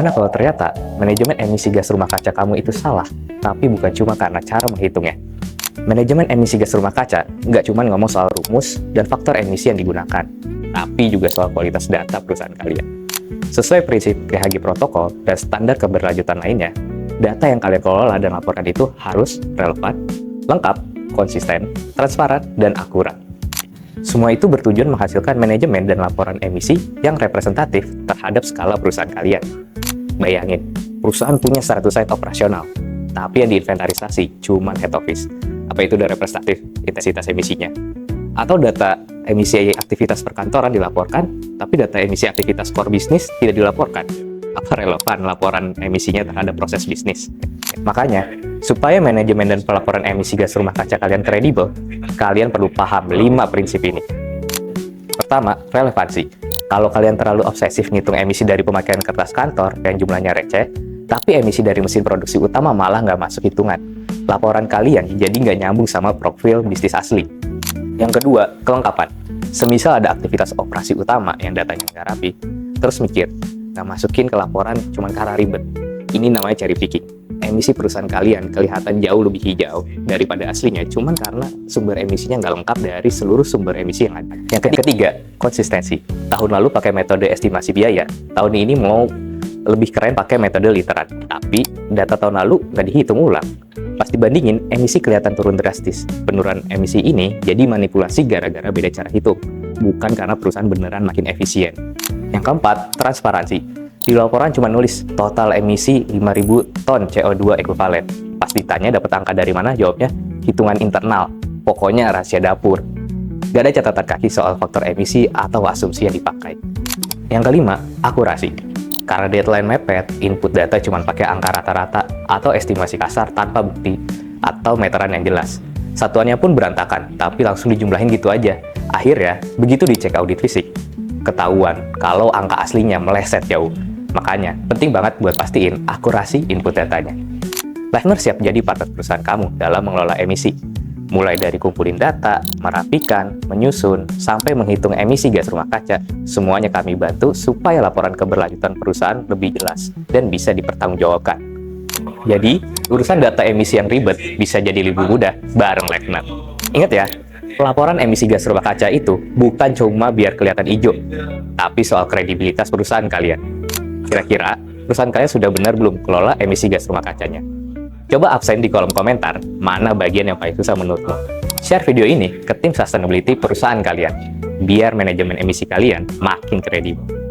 Gimana kalau ternyata manajemen emisi gas rumah kaca kamu itu salah, tapi bukan cuma karena cara menghitungnya. Manajemen emisi gas rumah kaca nggak cuma ngomong soal rumus dan faktor emisi yang digunakan, tapi juga soal kualitas data perusahaan kalian. Sesuai prinsip GHG Protokol dan standar keberlanjutan lainnya, data yang kalian kelola dan laporkan itu harus relevan, lengkap, konsisten, transparan, dan akurat. Semua itu bertujuan menghasilkan manajemen dan laporan emisi yang representatif terhadap skala perusahaan kalian. Bayangin, perusahaan punya 100 site operasional, tapi yang diinventarisasi cuma head office. Apa itu udah representatif intensitas emisinya? Atau data emisi aktivitas perkantoran dilaporkan, tapi data emisi aktivitas core bisnis tidak dilaporkan? Apa relevan laporan emisinya terhadap proses bisnis? Makanya, supaya manajemen dan pelaporan emisi gas rumah kaca kalian kredibel, kalian perlu paham 5 prinsip ini. Pertama, relevansi. Kalau kalian terlalu obsesif ngitung emisi dari pemakaian kertas kantor yang jumlahnya receh, tapi emisi dari mesin produksi utama malah nggak masuk hitungan, laporan kalian jadi nggak nyambung sama profil bisnis asli. Yang kedua, kelengkapan. Semisal ada aktivitas operasi utama yang datanya nggak rapi, terus mikir, nggak masukin ke laporan cuma karena ribet. Ini namanya cherry picking. Emisi perusahaan kalian kelihatan jauh lebih hijau daripada aslinya cuman karena sumber emisinya nggak lengkap dari seluruh sumber emisi yang ada. Yang ketiga, konsistensi. Tahun lalu pakai metode estimasi biaya, tahun ini mau lebih keren pakai metode literan, tapi data tahun lalu nggak dihitung ulang. Pas dibandingin, emisi kelihatan turun drastis. Penurunan emisi ini jadi manipulasi gara-gara beda cara hitung, bukan karena perusahaan beneran makin efisien. Yang keempat, transparansi. Di laporan cuma nulis total emisi 5.000 ton CO2 ekuivalen. Pas ditanya dapat angka dari mana, jawabnya hitungan internal. Pokoknya rahasia dapur. Gak ada catatan kaki soal faktor emisi atau asumsi yang dipakai. Yang kelima, akurasi. Karena deadline mepet, input data cuma pakai angka rata-rata atau estimasi kasar tanpa bukti atau meteran yang jelas. Satuannya pun berantakan, tapi langsung dijumlahin gitu aja. Akhirnya, begitu dicek audit fisik, ketahuan kalau angka aslinya meleset jauh. Makanya, penting banget buat pastiin akurasi input datanya. Lifener siap jadi partner perusahaan kamu dalam mengelola emisi. Mulai dari kumpulin data, merapikan, menyusun, sampai menghitung emisi gas rumah kaca, semuanya kami bantu supaya laporan keberlanjutan perusahaan lebih jelas dan bisa dipertanggungjawabkan. Jadi, urusan data emisi yang ribet bisa jadi lebih mudah bareng Lifener. Ingat ya, laporan emisi gas rumah kaca itu bukan cuma biar kelihatan hijau, tapi soal kredibilitas perusahaan kalian. Kira-kira, perusahaan kalian sudah benar belum kelola emisi gas rumah kacanya? Coba absen di kolom komentar mana bagian yang paling susah menurutmu. Share video ini ke tim sustainability perusahaan kalian, biar manajemen emisi kalian makin kredibel.